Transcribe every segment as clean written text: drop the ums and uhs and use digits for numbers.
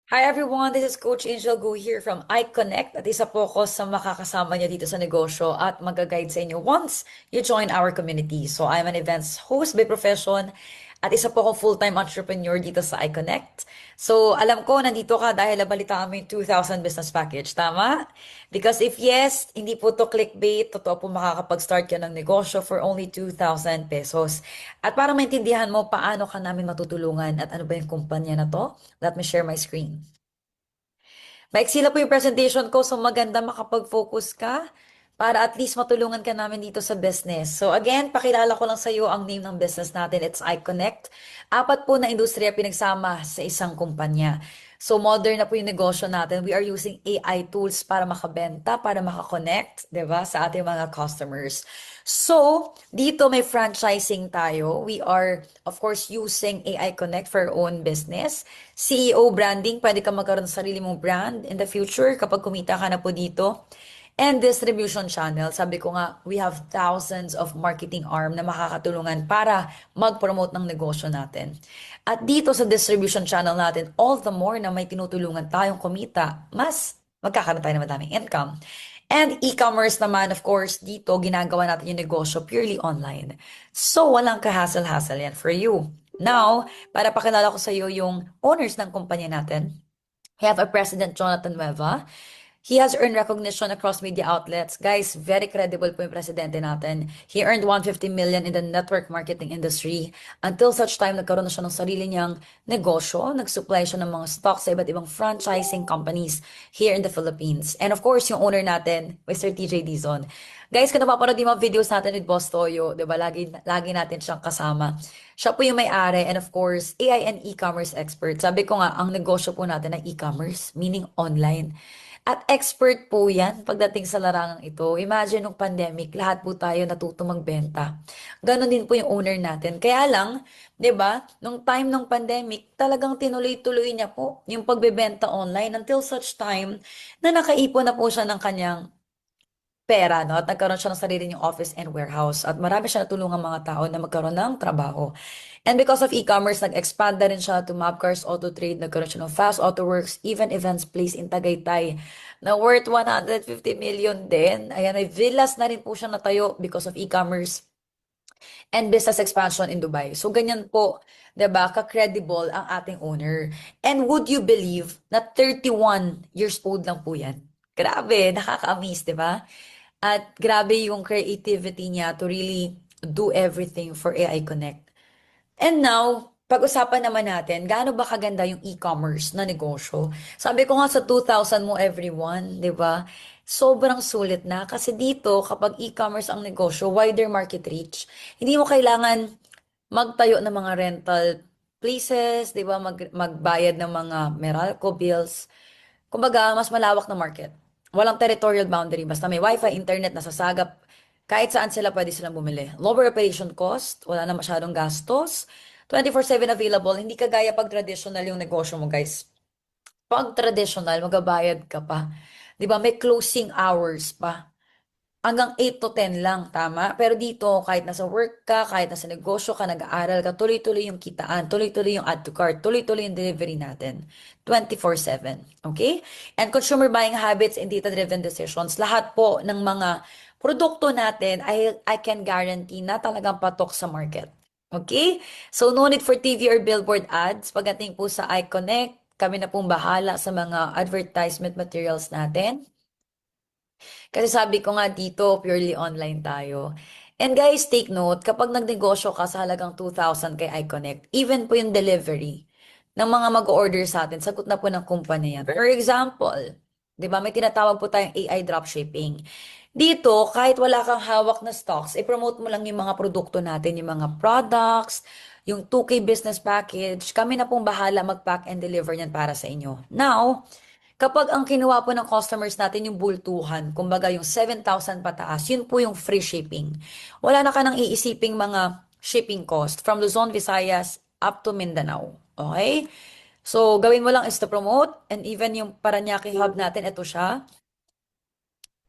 Hi everyone, this is Coach Angel Go here from iConnect at isa po ako sa makakasama niyo dito sa negosyo at mag-guide sa inyo once you join our community. So I'm an events host by profession at isa po akong full-time entrepreneur dito sa iConnect. So alam ko nandito ka dahil nabalitaan mo yung 2,000 business package, tama? Because if yes, hindi po to clickbait, totoo po makakapag-start ka ng negosyo for only 2,000 pesos. At para maintindihan mo paano ka namin matutulungan at ano ba yung kumpanya na to, let me share my screen. Maiksi lang po yung presentation ko, so maganda makapag-focus ka para at least matulungan ka namin dito sa business. So again, pakilala ko lang sa iyo ang name ng business natin. It's iConnect. Apat po na industriya pinagsama sa isang kumpanya. So modern na po yung negosyo natin. We are using AI tools para makabenta, para makakonect, 'di ba, sa ating mga customers. So, dito may franchising tayo. We are, of course, using AI Connect for our own business. CEO branding, pwede ka magkaroon ng sarili mong brand in the future kapag kumita ka na po dito. And distribution channel, sabi ko nga, we have thousands of marketing arm na makakatulungan para mag-promote ng negosyo natin. At dito sa distribution channel natin, all the more na may tinutulungan tayong kumita, mas magkakaroon tayo ng madaming income. And e-commerce naman, of course, dito ginagawa natin yung negosyo purely online. So, walang ka-hassle-hassle yan for you. Now, para pakilala ko sa iyo yung owners ng kumpanya natin, we have our President Jonathan Nueva. He has earned recognition across media outlets. Guys, very credible po yung presidente natin. He earned 150 million in the network marketing industry until such time nagkaroon na siya ng sarili niyang negosyo. Nag-supply siya ng mga stocks sa iba't ibang franchising companies here in the Philippines. And of course, yung owner natin, Mr. TJ Dizon. Guys, kung napapanood yung mga videos natin with Boss Toyo, di ba, lagi natin siyang kasama. Siya po yung may-ari and of course, AI and e-commerce expert. Sabi ko nga, ang negosyo po natin ay e-commerce, meaning online. At expert po yan pagdating sa larangang ito. Imagine nung pandemic, lahat po tayo natuto magbenta. Ganon din po yung owner natin. Kaya lang, 'di ba, nung time ng pandemic, talagang tinuloy-tuloy niya po yung pagbebenta online until such time na nakaipon na po siya ng kanyang pera, no? At nagkaroon siya ng sarili niyang office and warehouse. At marami siya natulungan mga tao na magkaroon ng trabaho. And because of e-commerce, nag-expand na rin siya to Mapcars Auto Trade, nagkaroon siya ng Fast Auto Works, even Events Place in Tagaytay, na worth 150 million din. Ayan, may villas na rin po siya natayo because of e-commerce and business expansion in Dubai. So, ganyan po, 'di ba, ka-credible ang ating owner. And would you believe na 31 years old lang po yan? Grabe, nakaka-amaze, 'di ba? At grabe yung creativity niya to really do everything for AI Connect. And now, pag-usapan naman natin, gaano ba kaganda yung e-commerce na negosyo? Sabi ko nga sa 2,000 mo everyone, di ba? Sobrang sulit na kasi dito kapag e-commerce ang negosyo, wider market reach. Hindi mo kailangan magtayo ng mga rental places, di ba? Magbayad ng mga Meralco bills. Kumbaga, mas malawak na market. Walang territorial boundary. Basta may wifi, internet, nasasagap. Kahit saan sila pwede silang bumili. Lower operation cost, wala na masyadong gastos. 24/7 available. Hindi kagaya pag traditional yung negosyo mo, guys. Pag traditional, magabayad ka pa. 'Di ba? May closing hours pa. Hanggang 8 to 10 lang, tama? Pero dito, kahit nasa work ka, kahit nasa negosyo ka, nag-aaral ka, tuloy-tuloy yung kitaan, tuloy-tuloy yung add to cart, tuloy-tuloy yung delivery natin. 24/7. Okay? And consumer buying habits and data-driven decisions, lahat po ng mga produkto natin, I can guarantee na talagang patok sa market. Okay? So, no need for TV or billboard ads. Pagdating po sa iConnect, kami na pong bahala sa mga advertisement materials natin. Kasi sabi ko nga dito, purely online tayo. And guys, take note, kapag nagnegosyo ka sa halagang 2,000 kay iConnect, even po yung delivery ng mga mag-order sa atin, sagot na po ng kumpanya yan. For example, di ba, may tinatawag po tayong AI dropshipping. Dito, kahit wala kang hawak na stocks, i-promote mo lang yung mga produkto natin, yung mga products, yung 2K business package, kami na pong bahala mag-pack and deliver yan para sa inyo. Now, kapag ang kinuha po ng customers natin yung bultuhan, kumbaga yung 7,000 pataas, yun po yung free shipping. Wala na ka nang iisiping mga shipping cost from Luzon, Visayas up to Mindanao. Okay? So, gawin mo lang is to promote and even yung Paranaque hub natin, ito siya.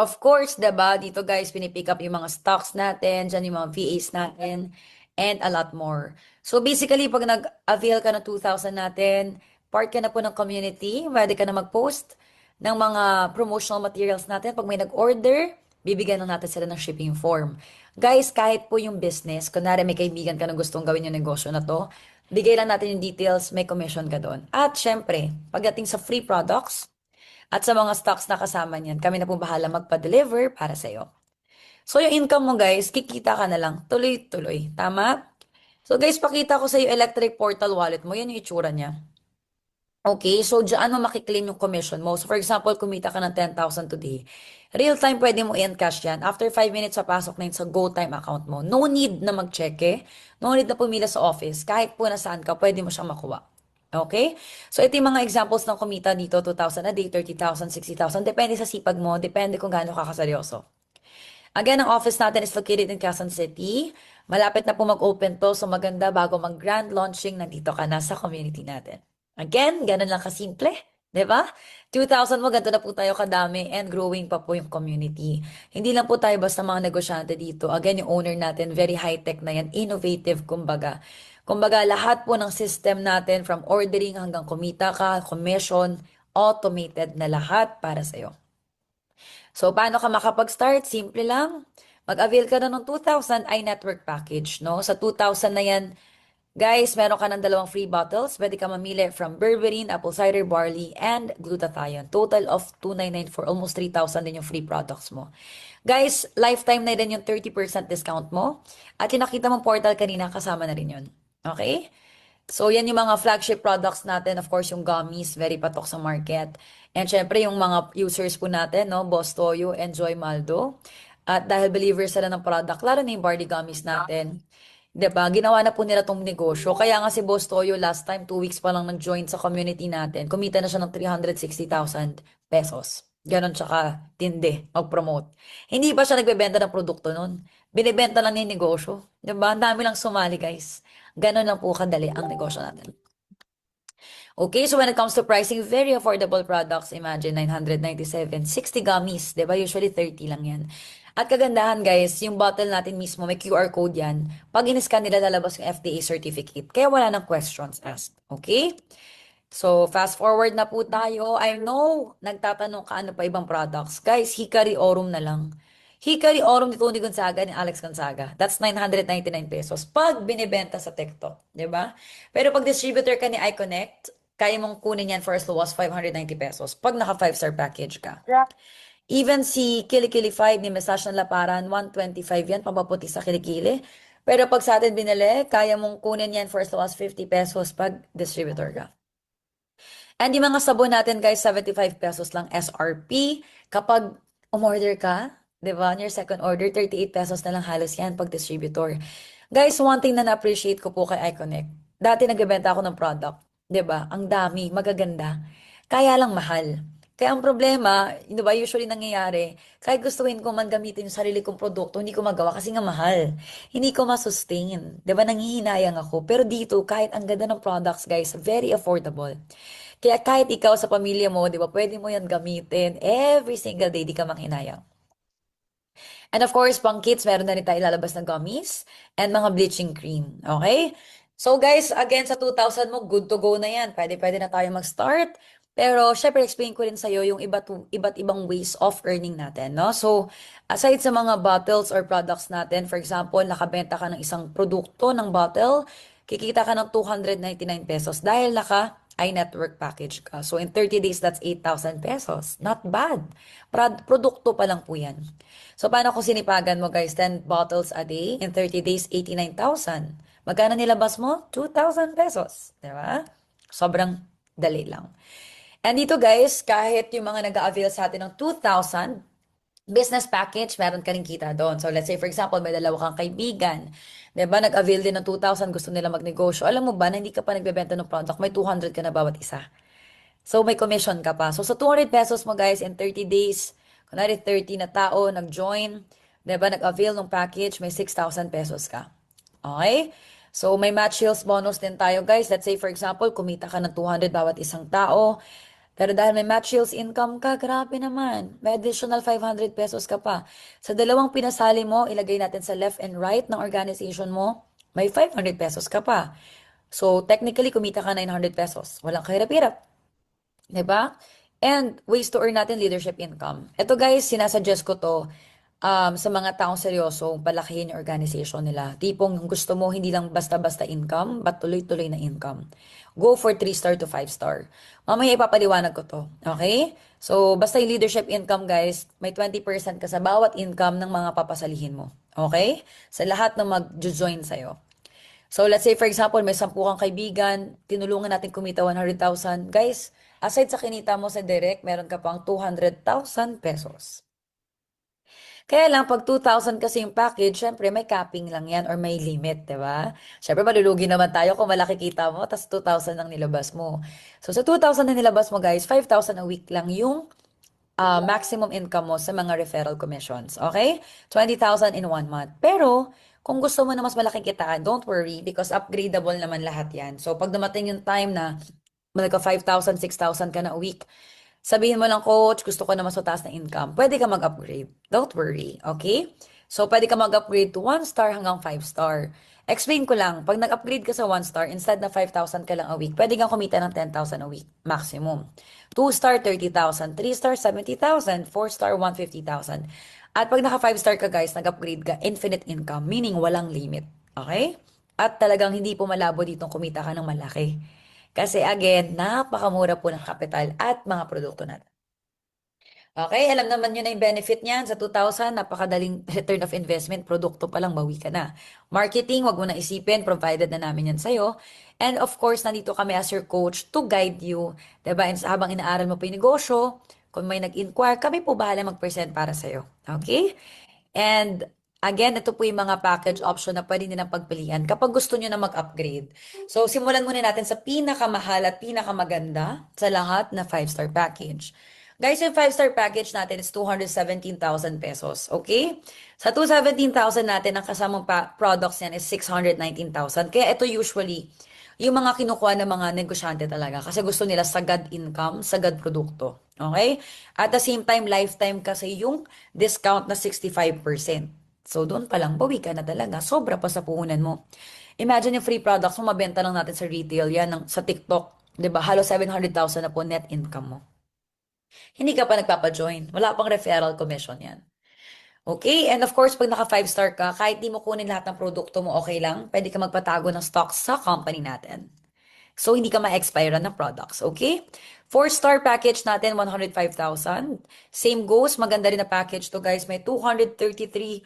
Of course, 'di ba? Dito guys, pinipick up yung mga stocks natin, dyan yung mga VAs natin, and a lot more. So basically, pag nag-avail ka ng 2,000 natin, part ka na po ng community, pwede ka na mag-post ng mga promotional materials natin. Pag may nag-order, bibigyan lang natin sila ng shipping form. Guys, kahit po yung business, kunwari may kaibigan ka na gustong gawin yung negosyo na to, bigay lang natin yung details, may commission ka doon. At syempre, pagdating sa free products at sa mga stocks na kasama niyan, kami na po bahala magpa-deliver para sa'yo. So, yung income mo guys, kikita ka na lang. Tuloy-tuloy. Tama? So guys, pakita ko sa iyo electric portal wallet mo. Yan yung itsura niya. Okay, so diyan mo makiklaim yung commission mo. So for example, kumita ka ng 10,000 today. Real time pwede mo i-encash yan. After 5 minutes, papasok na yun sa GoTime account mo. No need na mag-cheque. No need na pumila sa office. Kahit po nasaan ka, pwede mo siyang makuha. Okay? So ito yung mga examples ng kumita dito. 2,000 a day, 30,000, 60,000. Depende sa sipag mo. Depende kung gaano ka kaseryoso. Again, ang office natin is located in Quezon City. Malapit na po mag-open to. So maganda bago mag-grand launching, nandito ka na sa community natin. Again, ganun lang kasimple. 'Di ba? 2,000 mo, ganito na po tayo kadami and growing pa po yung community. Hindi lang po tayo basta mga negosyante dito. Again, yung owner natin, very high-tech na yan, innovative kumbaga. Kumbaga, lahat po ng system natin from ordering hanggang kumita ka, commission, automated na lahat para sa'yo. So, paano ka makapag-start? Simple lang. Mag-avail ka na ng 2,000 iNetwork package, no? Sa 2,000 na yan, guys, meron ka ng dalawang free bottles. Pwede ka mamili from berberine, apple cider barley, and glutathione. Total of 299 for almost 3,000 din yung free products mo. Guys, lifetime na din yung 30% discount mo. At yung nakita mong portal kanina, kasama na rin yun. Okay? So, yan yung mga flagship products natin. Of course, yung gummies, very patok sa market. And syempre, yung mga users po natin, no? Boss Toyo and Joy Maldo. At dahil believers sila ng product, lalo na yung Barley Gummies natin. 'Di ba? Ginawa na po nila tong negosyo. Kaya nga si Boss Toyo last time, 2 weeks pa lang nag-join sa community natin. Kumita na siya ng 360,000 pesos. Ganon siya ka-tindi, mag-promote. Hindi pa siya nagbebenta ng produkto nun. Binibenta lang niya yung negosyo. 'Di ba? Ang dami lang sumali, guys. Ganon lang po kadali ang negosyo natin. Okay, so when it comes to pricing, very affordable products. Imagine 997, 60 gummies, 'di ba? Usually 30 lang 'yan. At kagandahan guys, yung bottle natin mismo, may QR code yan. Pag in-scan nila, lalabas yung FDA certificate. Kaya wala nang questions asked. Okay? So, fast forward na po tayo. I know, nagtatanong ka ano pa ibang products. Guys, Hikari Orum na lang. Hikari Orum ni Tony Gonzaga ni Alex Gonzaga. That's 999 pesos. Pag binibenta sa TikTok. 'Di ba? Pero pag distributor ka ni iConnect, kaya mong kunin yan for as low as 590 pesos. Pag naka 5-star package ka. Even si Kilikili 5 ni Massage ng Laparan, 125 yan, pampaputi sa kilikili. Pero pag sa atin binili, kaya mong kunin yan for as low as 50 pesos pag distributor ka. And yung mga sabon natin guys, 75 pesos lang SRP. Kapag umorder ka, di ba, on your second order, 38 pesos na lang halos yan pag distributor. Guys, one thing na na-appreciate ko po kay iConnect. Dati nagbebenta ako ng product, di ba? Ang dami, magaganda. Kaya lang mahal. Kaya ang problema, di ba, usually nangyayari, kahit gustuhin ko man gamitin yung sarili kong produkto, hindi ko magawa kasi nga mahal. Hindi ko masustain. Di ba, nanghihinayang ako. Pero dito, kahit ang ganda ng products, guys, very affordable. Kaya kahit ikaw sa pamilya mo, di ba, pwede mo yan gamitin every single day, di ka manghinayang. And of course, pang kids, meron na rin tayo ilalabas na gummies and mga bleaching cream. Okay? So guys, again, sa 2,000 mo, good to go na yan. Pwede na tayo mag-start. Pero, syempre, explain ko rin sa'yo yung iba't ibang ways of earning natin, no? So, aside sa mga bottles or products natin, for example, nakabenta ka ng isang produkto ng bottle, kikita ka ng 299 pesos dahil naka iNetwork package ka. So, in 30 days, that's 8,000 pesos. Not bad. Produkto pa lang po yan. So, paano kung sinipagan mo guys, 10 bottles a day, in 30 days, 89,000. Magkano nilabas mo? 2,000 pesos. Di ba? Sobrang dali lang. And dito guys, kahit yung mga nag-a-avail sa atin ng 2,000 business package, meron ka rin kita doon. So let's say for example, may dalawa kang kaibigan, 'di ba? Nag-avail din ng 2,000, gusto nila magnegosyo. Alam mo ba na hindi ka pa nagbebenta ng product, may 200 ka na bawat isa. So may commission ka pa. So sa 200 pesos mo guys in 30 days, kunwari 30 na tao nag-join, 'di ba? Nag-avail ng package, may 6,000 pesos ka. Okay? So may match sales bonus din tayo guys. Let's say for example, kumita ka ng 200 bawat isang tao. Pero dahil may match sales income ka, grabe naman. May additional 500 pesos ka pa. Sa dalawang pinasali mo, ilagay natin sa left and right ng organization mo, may 500 pesos ka pa. So, technically, kumita ka 900 pesos. Walang kahirap-hirap. 'Di ba? And ways to earn natin leadership income. Ito guys, sinasuggest ko to sa mga taong seryoso, palakihin yung organization nila. Tipong gusto mo hindi lang basta-basta income, but tuloy-tuloy na income. Go for 3 star to 5 star. Mamaya ipapaliwanag ko to. Okay? So, basta yung leadership income guys, may 20% ka sa bawat income ng mga papasalihin mo. Okay? Sa lahat ng mag-join sa'yo. So, let's say, for example, may 10 kang kaibigan, tinulungan natin kumita 100,000. Guys, aside sa kinita mo sa direct, meron ka pang 200,000 pesos. Kaya lang, pag 2,000 kasi yung package, syempre may capping lang yan or may limit, di ba? Syempre, malulugi naman tayo kung malaki kita mo, tas 2,000 ang nilabas mo. So, sa 2,000 na nilabas mo, guys, 5,000 a week lang yung maximum income mo sa mga referral commissions. Okay? 20,000 in 1 month. Pero, kung gusto mo na mas malaking kitaan, don't worry because upgradable naman lahat yan. So, pag dumating yung time na magka 5,000, 6,000 ka na a week, sabihin mo lang, coach, gusto ko na mas mataas na income. Pwede ka mag-upgrade. Don't worry. Okay? So, pwede ka mag-upgrade to 1 star hanggang 5 star. Explain ko lang, pag nag-upgrade ka sa 1 star, instead na 5,000 ka lang a week, pwede kang kumita ng 10,000 a week, maximum. 2 star, 30,000. 3 star, 70,000. 4 star, 150,000. At pag naka 5 star ka guys, nag-upgrade ka, infinite income, meaning walang limit. Okay? At talagang hindi po malabo ditong kumita ka ng malaki. Kasi again, napakamura po ng kapital at mga produkto natin. Okay, alam naman nyo na yung benefit niyan. Sa 2,000, napakadaling return of investment. Produkto pa lang, bawi ka na. Marketing, wag mo na isipin. Provided na namin yan sa'yo. And of course, nandito kami as your coach to guide you. Diba? And habang inaaral mo pa yung negosyo, kung may nag-inquire, kami po bahala mag-present para sa'yo. Okay? And again, ito po yung mga package option na pwede nilang pagpilian kapag gusto nyo na mag-upgrade. So, simulan muna natin sa pinakamahal at pinakamaganda sa lahat na 5-star package. Guys, yung 5-star package natin is 217,000 pesos. Okay? Sa 217,000 natin, ang kasamang products yan is 619,000. Kaya ito usually, yung mga kinukuha ng mga negosyante talaga kasi gusto nila sagad income, sagad produkto. Okay? At the same time, lifetime kasi yung discount na 65%. So, doon pa lang, bawi ka na talaga. Sobra pa sa puhunan mo. Imagine yung free products mo, mabenta lang natin sa retail yan, sa TikTok. 'Di ba? Halos 700,000 na po net income mo. Hindi ka pa nagpapa-join. Wala pang referral commission yan. Okay? And of course, pag naka 5 star ka, kahit di mo kunin lahat ng produkto mo, okay lang. Pwede ka magpatago ng stocks sa company natin. So, hindi ka ma-expire ng products. Okay? 4-star package natin, 105,000. Same goes. Maganda rin na package to, guys. May 233,000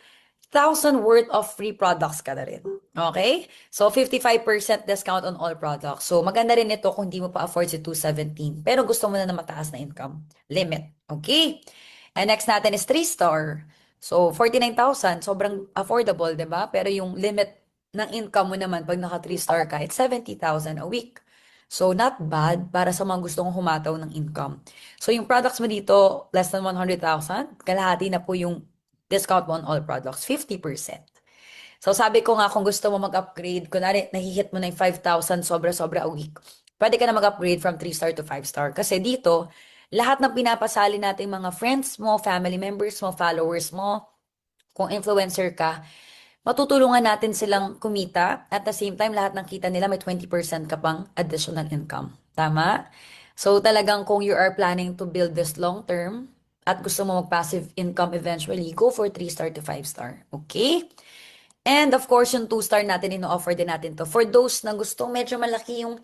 worth of free products ka na rin. Okay? So, 55% discount on all products. So, maganda rin ito kung hindi mo pa afford si 217. Pero gusto mo na mataas na income limit. Okay? And next natin is 3-star. So, 49,000. Sobrang affordable, di ba? Pero yung limit ng income mo naman pag naka 3-star ka, it's 70,000 a week. So, not bad para sa mga gustong humataw ng income. So, yung products mo dito, less than 100,000, kalahati na po yung discount mo on all products, 50%. So, sabi ko nga, kung gusto mo mag-upgrade, kunwari, nahihit mo na yung 5,000 sobra-sobra a week, pwede ka na mag-upgrade from 3-star to 5-star. Kasi dito, lahat ng pinapasali natin mga friends mo, family members mo, followers mo, kung influencer ka, matutulungan natin silang kumita. At the same time, lahat ng kita nila may 20% ka pang additional income. Tama? So talagang kung you are planning to build this long term at gusto mo mag-passive income eventually, go for 3-star to 5-star. Okay? And of course, yung 2-star natin, ino-offer din natin to. For those na gustong medyo malaki yung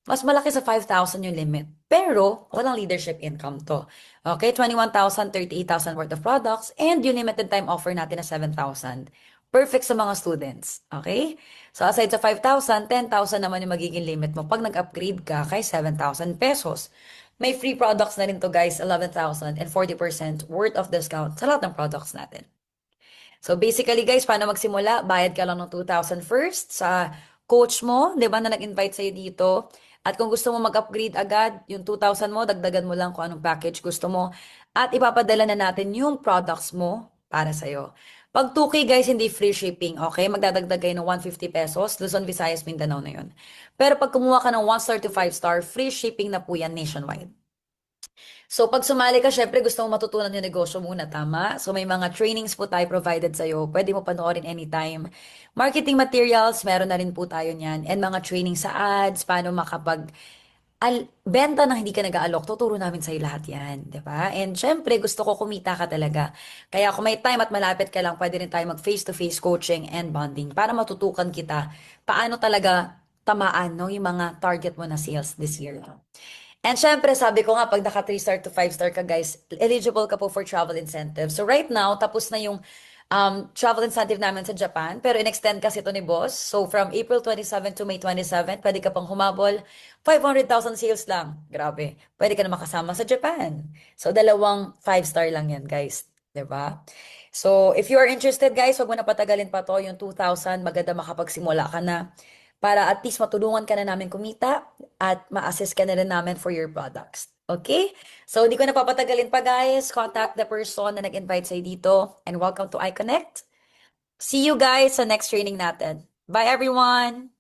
mas malaki sa 5,000 yung limit. Pero, walang leadership income to. Okay, 21,000, 38,000 worth of products, and yung limited time offer natin na 7,000. Perfect sa mga students. Okay? So, aside sa 5,000, 10,000 naman yung magiging limit mo pag nag-upgrade ka kay 7,000 pesos. May free products na rin to guys, 11,000 and 40% worth of discount sa lahat ng products natin. So basically guys, paano magsimula? Bayad ka lang ng 2,000 first sa coach mo, 'di ba, na nag-invite sa'yo dito. At kung gusto mo mag-upgrade agad, yung 2,000 mo, dagdagan mo lang kung anong package gusto mo. At ipapadala na natin yung products mo para sa'yo. Pag 2K guys, hindi free shipping, okay? Magdadagdag kayo ng 150 pesos, Luzon, Visayas, Mindanao na yun. Pero pag kumuha ka ng 1-star to 5-star, free shipping na po yan nationwide. So, pag sumali ka, syempre gusto mo matutunan yung negosyo muna, tama? So, may mga trainings po tayo provided sa'yo. Pwede mo panoorin anytime. Marketing materials, meron na rin po tayo niyan. And mga training sa ads, paano makapag benta nang hindi ka nag-aalok, tuturo namin sa'yo lahat yan, di ba? And syempre, gusto ko kumita ka talaga. Kaya kung may time at malapit ka lang, pwede rin tayo mag face-to-face coaching and bonding para matutukan kita paano talaga tamaan, no, yung mga target mo na sales this year. And syempre, sabi ko nga, pag naka 3 star to 5 star ka, guys, eligible ka po for travel incentive. So right now, tapos na yung travel incentive namin sa Japan, pero in-extend kasi ito ni boss. So from April 27 to May 27, pwede ka pang humabol. 500,000 sales lang. Grabe. Pwede ka na makasama sa Japan. So dalawang 5 star lang yan, guys. 'Di ba? So if you are interested, guys, wag mo na patagalin pa to. Yung 2,000, maganda makapagsimula ka na para at least matulungan ka na namin kumita at ma-assist ka na rin namin for your products. Okay? So, hindi ko na papatagalin pa, guys. Contact the person na nag-invite sa'yo dito. And welcome to iConnect. See you guys sa next training natin. Bye, everyone!